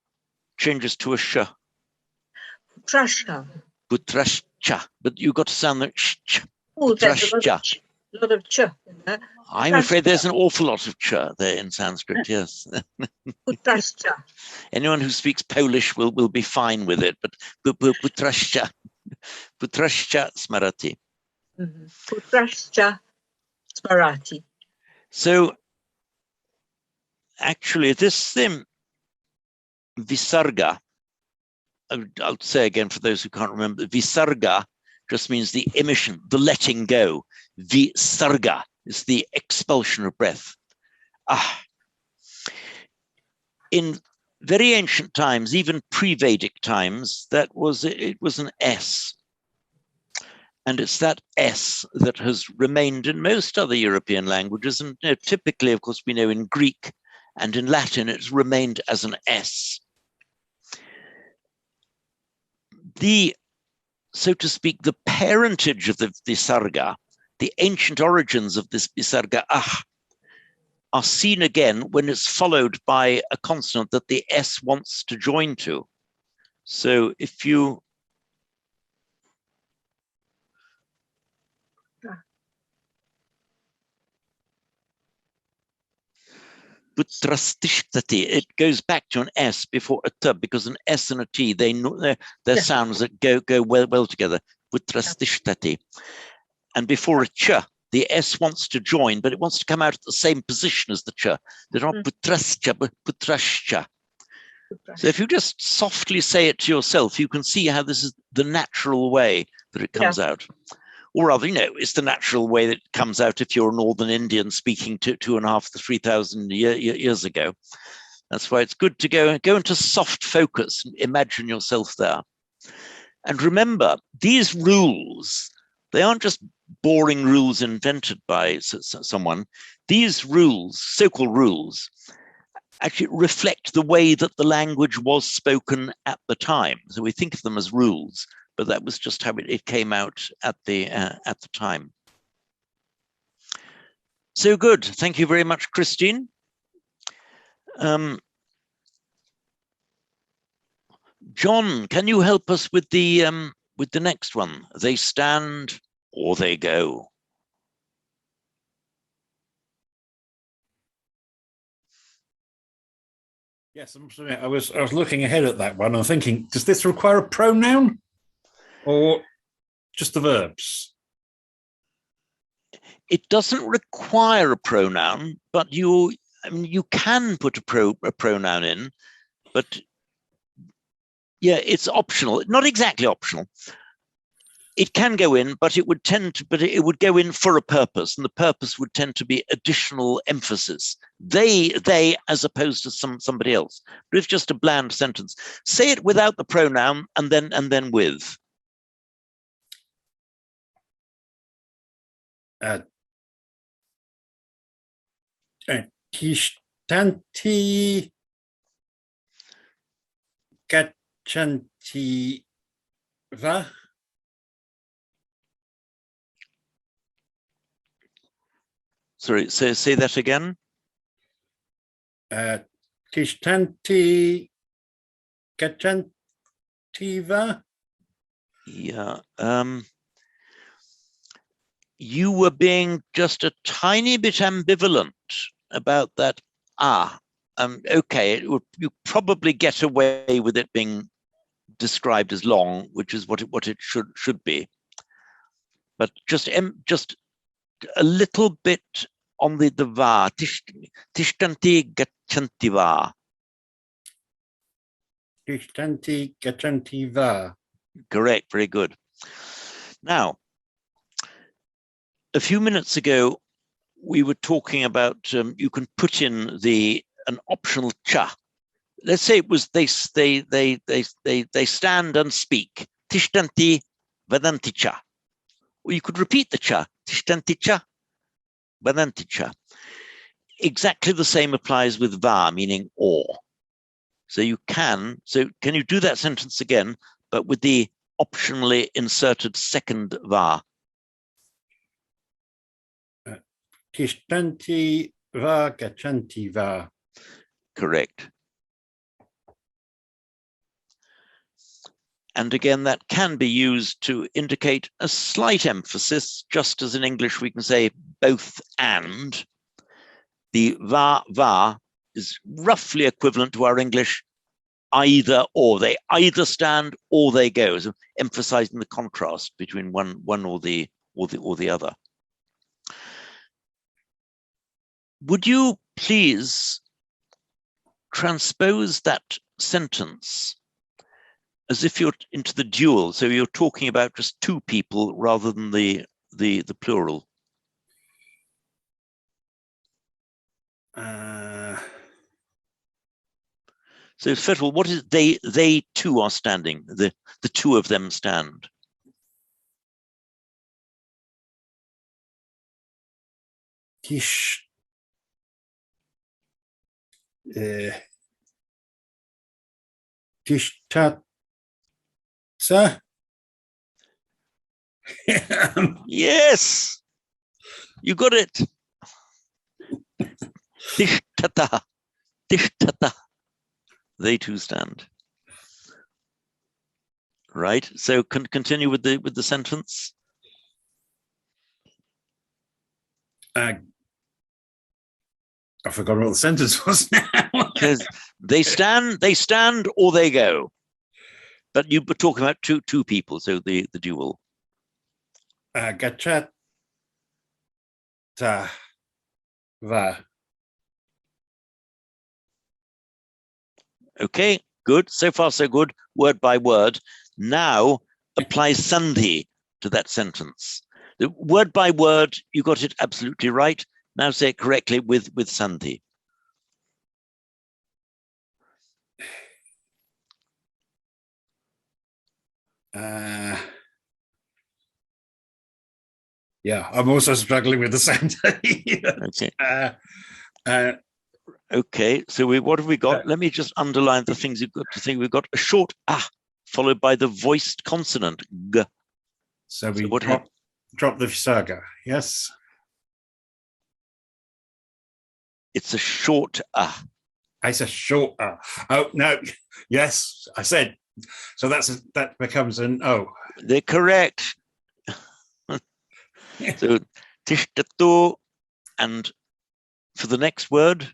changes to a sh. Putrashka. Putrashcha. But you've got to sound the sh. Oh, there's a lot of ch in there. I'm afraid there's an awful lot of ch there in Sanskrit, yes. Putrashcha. Anyone who speaks Polish will be fine with it, but putrashcha. Putrashcha Smarati. Putrashcha Smarati. So actually this visarga, I'll say again for those who can't remember, visarga just means the emission, the letting go. Visarga is the expulsion of breath. In very ancient times, even pre-Vedic times, it was an S. And it's that S that has remained in most other European languages. And typically, of course, we know in Greek and in Latin, it's remained as an S. So to speak, the parentage of the visarga, the ancient origins of this visarga are seen again when it's followed by a consonant that the S wants to join to. So if you putrastishtati, it goes back to an S before a T, because an S and a T, they're sounds that go well together. Putrastishtati. And before a ch, the S wants to join, but it wants to come out at the same position as the ch. They're not putrascha, but putrashcha. So if you just softly say it to yourself, you can see how this is the natural way that it comes out. Or rather, it's the natural way that it comes out if you're a Northern Indian speaking 2,500 to 3,000 years ago. That's why it's good to go into soft focus and imagine yourself there. And remember, these rules, they aren't just boring rules invented by someone. These rules, so-called rules, actually reflect the way that the language was spoken at the time. So we think of them as rules, but that was just how it came out at the time. So good. Thank you very much, Christine. John, can you help us with the next one? They stand or they go. Yes, I was looking ahead at that one and thinking, does this require a pronoun or just the verbs? It doesn't require a pronoun, but you can put a pronoun in, but yeah, it's optional. Not exactly optional. It can go in, but it would tend to, but it would go in for a purpose, and the purpose would tend to be additional emphasis. They, as opposed to somebody else. But if just a bland sentence, say it without the pronoun and then with. Tishtanti gachanti va. Sorry, say that again. Tishtanti gachanti va. Yeah. You were being just a tiny bit ambivalent about that. Okay, you probably get away with it being described as long, which is what it should be. But just a little bit on the va. Tishtanti gachanti va. Tishtanti gachanti va. Correct. Very good. Now, a few minutes ago, we were talking about you can put in an optional cha. Let's say it was they stand and speak. Tishtanti vadanti cha. Or you could repeat the cha. Tishtanti cha vadanti cha. Exactly the same applies with va, meaning or. So can you do that sentence again, but with the optionally inserted second va? Tishtanti va gachanti va. Correct. And again, that can be used to indicate a slight emphasis, just as in English we can say both and. The va is roughly equivalent to our English either or. They either stand or they go, so emphasizing the contrast between one or the other. Would you please transpose that sentence as if you're into the dual, so you're talking about just two people rather than the plural? So first of all, what is they two are standing, the two of them stand? Tishtata. Yes, you got it. Tishtata. They two stand. Right. So continue with the sentence. I've forgotten what the sentence was now. Because they stand or they go. But you were talking about two people, so the dual. Gachata va. Okay, good. So far, so good. Word by word. Now apply sandhi to that sentence. The word by word, you got it absolutely right. Now say it correctly with sandhi. Yeah, I'm also struggling with the sandhi. Okay. Okay, so what have we got? Let me just underline the things you've got to think. We've got a short followed by the voiced consonant g. So we drop the visarga, yes? It's a short It's a short Oh, no, yes, I said. So that becomes an O. They're correct. So tishtatu, and for the next word,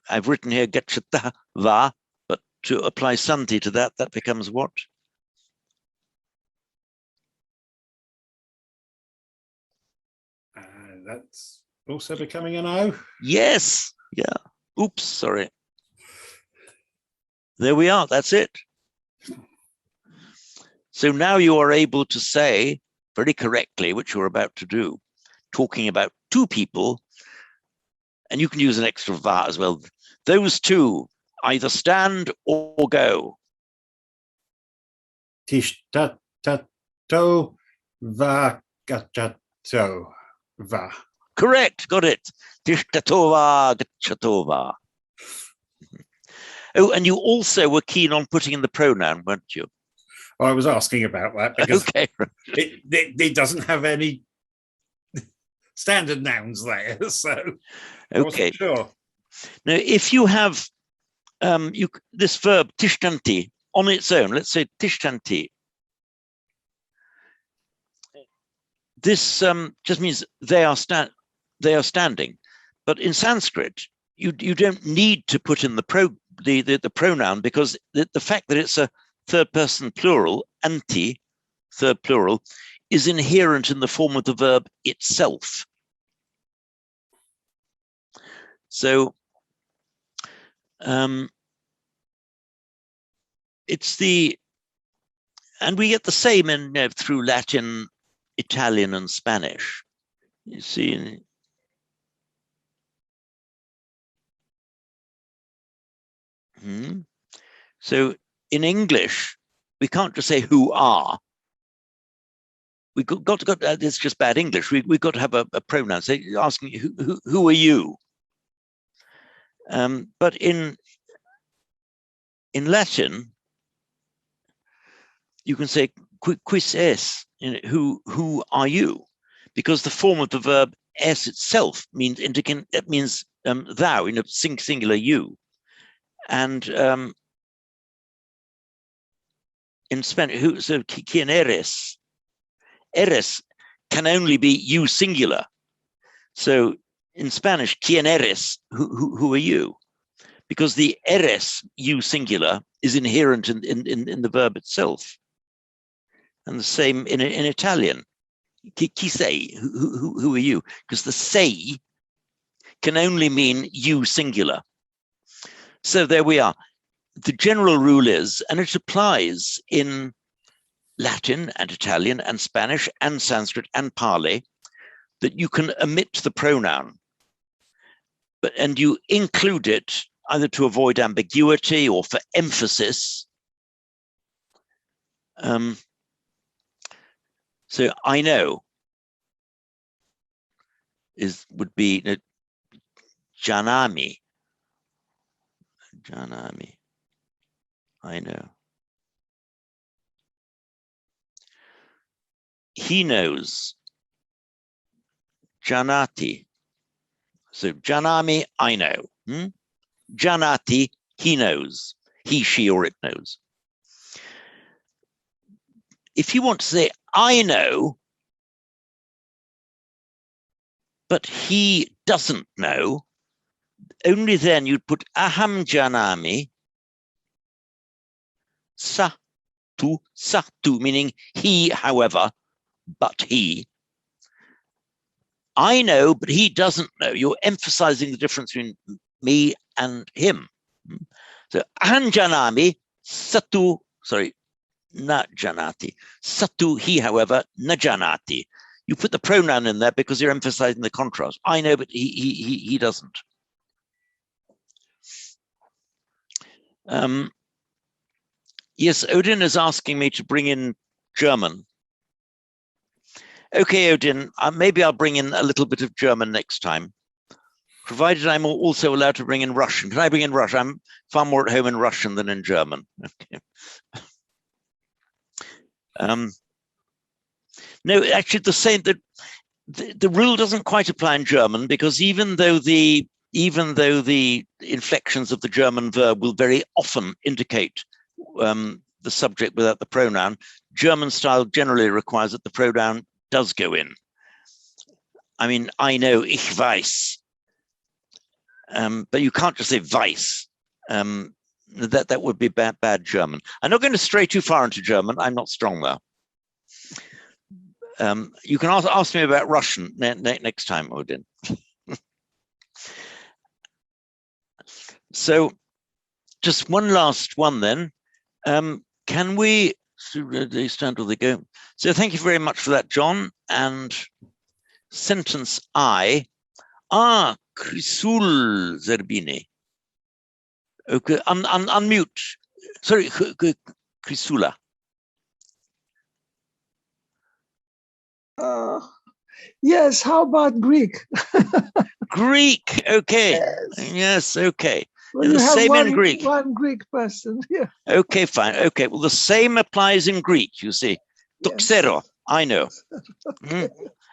I've written here gachata va, but to apply sandhi to that becomes what? That's also becoming an O. Yes. Yeah. Oops, sorry. There we are. That's it. So now you are able to say very correctly, which you're about to do, talking about two people, and you can use an extra va as well. Those two either stand or go. Tishtato va gachato va. Correct, got it. Tishtatova gachatova. Oh, and you also were keen on putting in the pronoun, weren't you? I was asking about that because Okay. it doesn't have any standard nouns there, so I wasn't sure. Now, if you have this verb tishtanti on its own, let's say tishtanti, this just means they are standing. But in Sanskrit, you don't need to put in the pronoun, because the fact that it's a third person plural, anti, third plural, is inherent in the form of the verb itself. So it's and we get the same in through Latin, Italian, and Spanish. You see. So in English, we can't just say who are. We got to it's just bad English. We've got to have a pronoun. So asking who are you? But in Latin, you can say quis es, who are you? Because the form of the verb es itself means thou, singular you. And in Spanish, so quien eres? Eres can only be you singular. So in Spanish, quien eres? Who are you? Because the eres, you singular, is inherent in the verb itself. And the same in Italian. Chi sei? Who are you? Because the sei can only mean you singular. So there we are. The general rule is, and it applies in Latin and Italian and Spanish and Sanskrit and Pali, that you can omit the pronoun, and you include it either to avoid ambiguity or for emphasis. So I know would be janami. Janami. I know. He knows. Janati. So janami, I know. Janati, he knows. He, she, or it knows. If you want to say, I know, but he doesn't know, only then you'd put aham janami, sa tu, meaning he, however, but he. I know, but he doesn't know. You're emphasizing the difference between me and him. So aham janami, satu, na janati. Satu, he, however, na janati. You put the pronoun in there because you're emphasizing the contrast. I know, but he doesn't. Yes, Odin is asking me to bring in German. Okay, Odin, maybe I'll bring in a little bit of German next time, provided I'm also allowed to bring in Russian. Can I bring in Russian? I'm far more at home in Russian than in German. Okay. No, actually, the rule doesn't quite apply in German, because even though the inflections of the German verb will very often indicate the subject without the pronoun, German style generally requires that the pronoun does go in. I mean, I know, ich weiß, but you can't just say weiß. That would be bad German. I'm not going to stray too far into German. I'm not strong there. You can ask me about Russian next time, Odin. So just one last one then. Can we they stand or they go. So thank you very much for that, John. And sentence I. Crisul Zerbini. Okay, unmute. Sorry, Crisula. Yes, how about Greek? Greek, okay. Yes, okay. Well, the same one, in Greek. One Greek person, yeah. Okay, fine. Okay, well, the same applies in Greek, you see. Toxero, I know.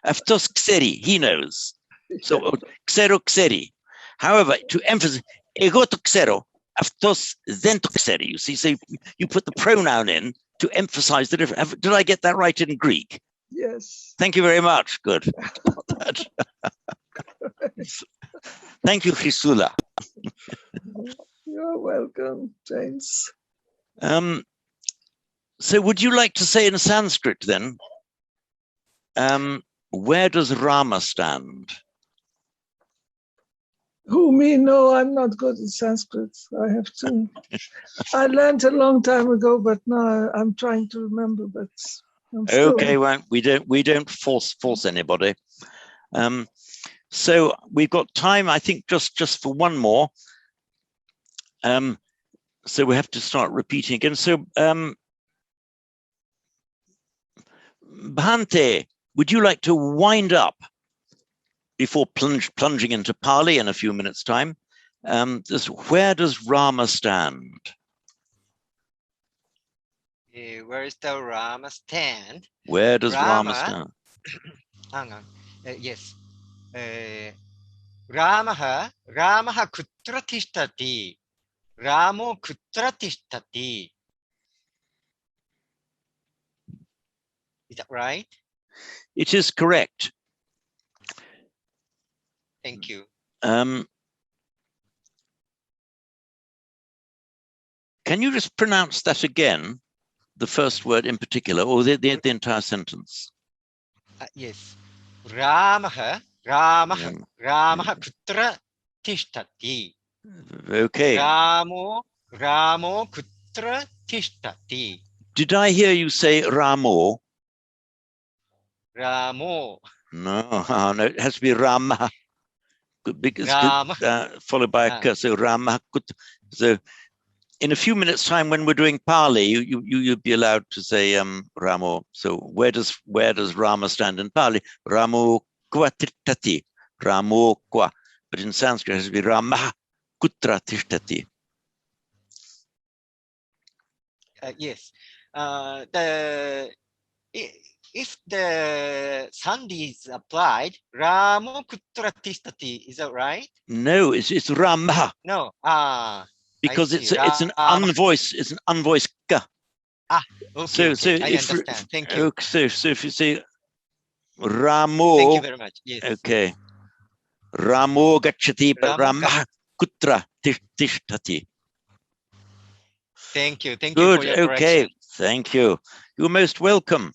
Aftos xeri, he knows. So, xero xeri. However, to emphasize, ego toxero, aftos zen toxeri, you see. So you put the pronoun in to emphasize the difference. Did I get that right in Greek? Yes. Thank you very much. Good. Thank you, Chisula. You're welcome, James. So would you like to say in Sanskrit then, where does Rama stand? Who, me? No, I'm not good at Sanskrit. I have to. I learned a long time ago, but now I'm trying to remember, but okay, well, we don't force anybody. So we've got time, I think, just for one more. So we have to start repeating again. So Bhante, would you like to wind up before plunging into Pali in a few minutes' time? Where does Rama stand? Where is the Rama stand? Where does Rama stand? Hang on. Yes. Ramaha kutra tishtati. Ramo kutra tishtati. Is that right? It is correct. Thank you. Can you just pronounce that again? The first word in particular, or the entire sentence? Yes. Ramaha kutra tishtati. Okay. Ramo kutra tishtati. Did I hear you say Ramo? Ramo. No, no, it has to be Rama. Because followed by a curse. So Rama. So in a few minutes' time, when we're doing Pali, you'd be allowed to say Ramo. So where does Rama stand in Pali? Ramo kwa tishtati. Ramo kwa. But in Sanskrit, it has to be Rama kutra tishtati. Yes. If the sandhi is applied, Ramo kutra tishtati, is that right? No, it's Rama. No. Because it's an unvoiced ka. Okay. So I if, understand. Thank you. So if you say Ramo. Thank you very much. Yes. Okay. Ramo gacchati, but Rama kutra tishtati. Thank you. Thank Good. you for your Okay. correction. Thank you. You're most welcome.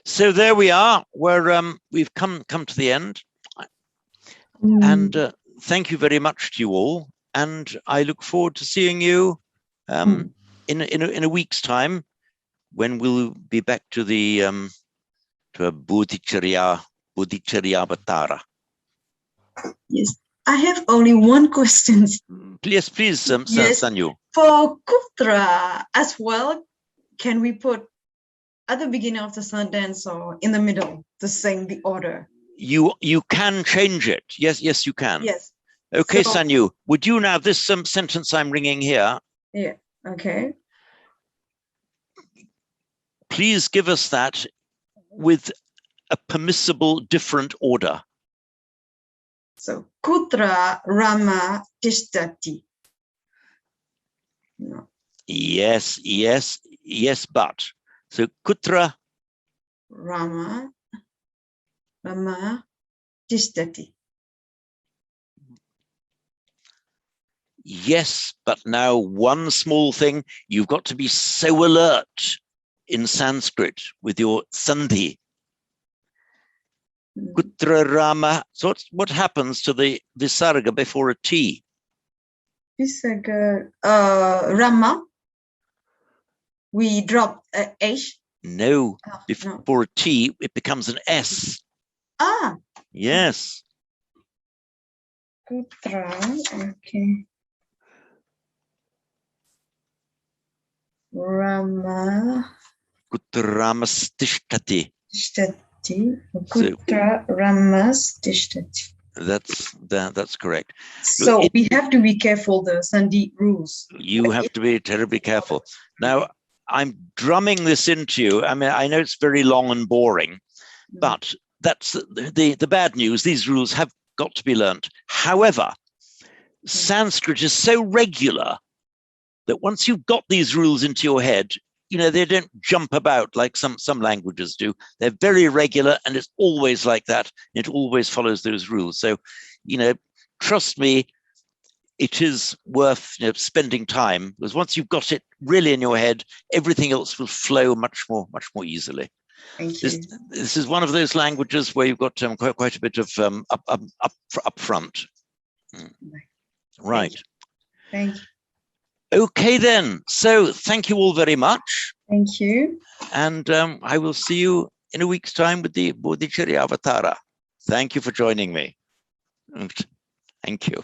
So there we are. We've come to the end, and thank you very much to you all. And I look forward to seeing you in a week's time, when we'll be back to the to a Bodhicharya Avatara. Yes, I have only one question. Please, Yes. Sanyu. For kutra as well, can we put at the beginning of the sentence or in the middle, the same, the order? You can change it. Yes, you can. Yes. Okay, So, Sanyu, would you now, this sentence I'm ringing here, yeah, okay. please give us that with a permissible different order. So, kutra Rama tishtati. No. Yes, but. So, kutra. Rama tishtati. Yes, but now one small thing, you've got to be so alert in Sanskrit with your sandhi. Kutra Rama. So what happens to the sarga before a T? Visarga Rama. we drop a H? No, No. for a T, it becomes an S. Ah, Yes. Kutra, okay. Rama Kutramas tishtati. Tishtati. Kutra Ramas Tishtati. That's correct. So we have to be careful, the Sandhi rules. You have to be terribly careful. Now, I'm drumming this into you. I mean, I know it's very long and boring, but that's the bad news. These rules have got to be learnt. However, Sanskrit is so regular that once you've got these rules into your head, you know, they don't jump about like some languages do. They're very regular, and it's always like that. It always follows those rules. So, you know, trust me, it is worth, you know, spending time, because once you've got it really in your head, everything else will flow much more easily. Thank you. This is one of those languages where you've got quite a bit of up front. Right. Thank you. Okay, then. So thank you all very much. Thank you. And I will see you in a week's time with the Bodhicharya Avatara. Thank you for joining me. Thank you.